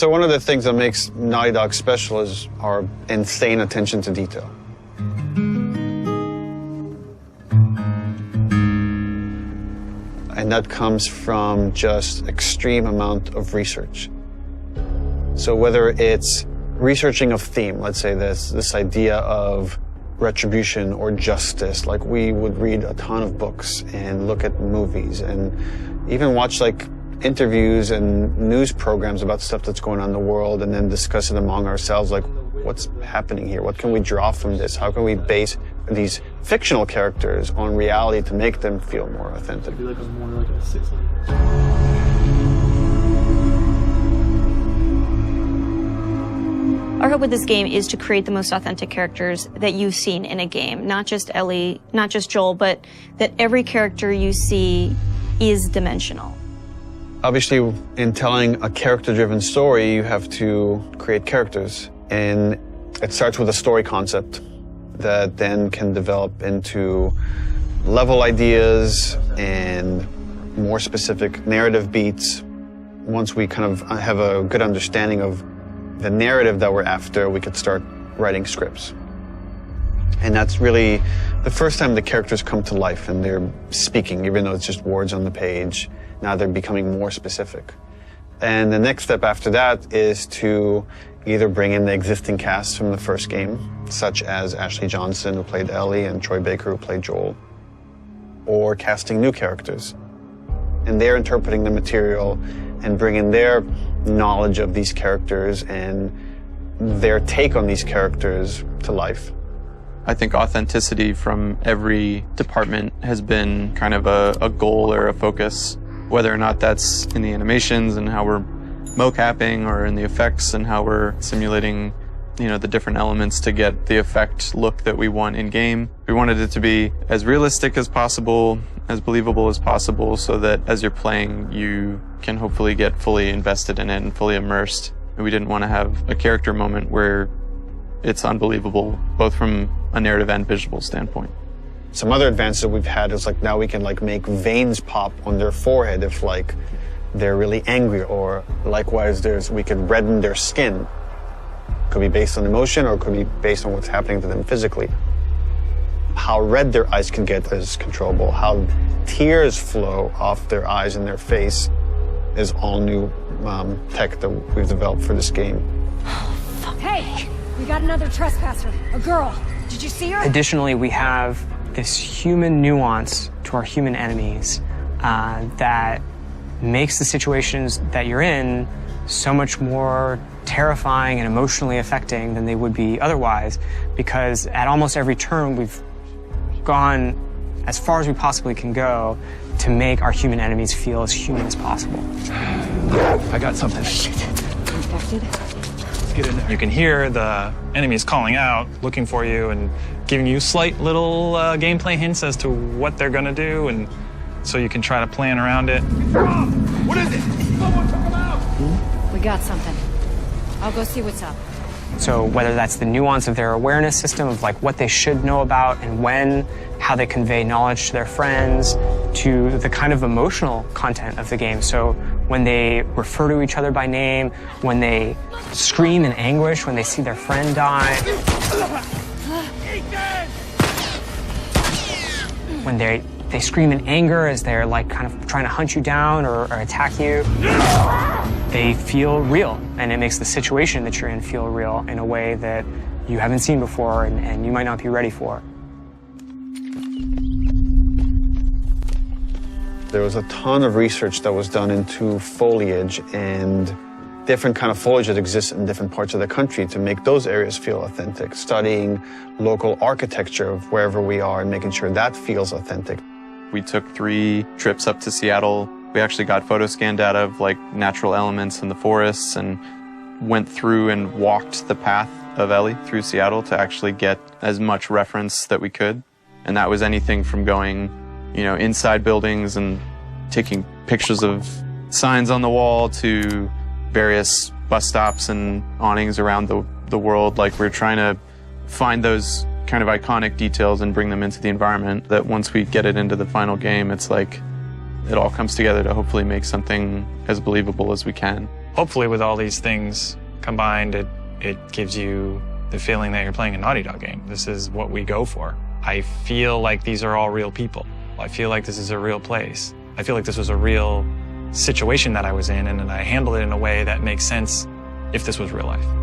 So one of the things that makes Naughty Dog special is our insane attention to detail. And that comes from just extreme amount of research. So whether it's researching a theme, let's say this idea of retribution or justice, like we would read a ton of books and look at movies and even watch like interviews and news programs about stuff that's going on in the world and then discuss it among ourselves, like what's happening here? What can we draw from this? How can we base these fictional characters on reality to make them feel more authentic? Our hope with this game is to create the most authentic characters that you've seen in a game. Not just Ellie, not just Joel, but that every character you see is dimensional. Obviously, in telling a character-driven story, you have to create characters. And it starts with a story concept that then can develop into level ideas and more specific narrative beats. Once we kind of have a good understanding of the narrative that we're after, we could start writing scripts. And that's really the first time the characters come to life and they're speaking, even though it's just words on the page. Now they're becoming more specific. And the next step after that is to either bring in the existing cast from the first game, such as Ashley Johnson, who played Ellie, and Troy Baker, who played Joel, or casting new characters. And they're interpreting the material and bringing their knowledge of these characters and their take on these characters to life. I think authenticity from every department has been kind of a goal or a focus, whether or not that's in the animations and how we're mocapping or in the effects and how we're simulating, you know, the different elements to get the effect look that we want in game. We wanted it to be as realistic as possible, as believable as possible, so that as you're playing, you can hopefully get fully invested in it and fully immersed. And we didn't want to have a character moment where it's unbelievable, both from a narrative and visual standpoint. Some other advances that we've had is like now we can like make veins pop on their forehead if like they're really angry, or likewise we can redden their skin. Could be based on emotion or could be based on what's happening to them physically. How red their eyes can get is controllable. How tears flow off their eyes and their face is all new tech that we've developed for this game. Hey, we got another trespasser, a girl. Did you see her? Additionally, we have this human nuance to our human enemies that makes the situations that you're in so much more terrifying and emotionally affecting than they would be otherwise, because at almost every turn we've gone as far as we possibly can go to make our human enemies feel as human as possible. I got something. Infected? Let's get in there. You can hear the enemies calling out, looking for you, and giving you slight little gameplay hints as to what they're gonna do, and so you can try to plan around it. What is it? Someone took him out! We got something. I'll go see what's up. So whether that's the nuance of their awareness system of like what they should know about and when, how they convey knowledge to their friends, to the kind of emotional content of the game. So when they refer to each other by name, when they scream in anguish when they see their friend die, when they scream in anger as they're like kind of trying to hunt you down or attack you. They feel real, and it makes the situation that you're in feel real in a way that you haven't seen before and you might not be ready for. There was a ton of research that was done into foliage and different kind of foliage that exists in different parts of the country to make those areas feel authentic, studying local architecture of wherever we are and making sure that feels authentic. We took 3 trips up to Seattle. We actually got photo scan data of like natural elements in the forests and went through and walked the path of Ellie through Seattle to actually get as much reference that we could. And that was anything from going, you know, inside buildings and taking pictures of signs on the wall to various bus stops and awnings around the world. Like we're trying to find those kind of iconic details and bring them into the environment that once we get it into the final game, it's like it all comes together to hopefully make something as believable as we can. hopefully with all these things combined, it gives you the feeling that you're playing a Naughty Dog game. This is what we go for. I feel like these are all real people. I feel like this is a real place. I feel like this was a real situation that I was in, and I handled it in a way that makes sense if this was real life.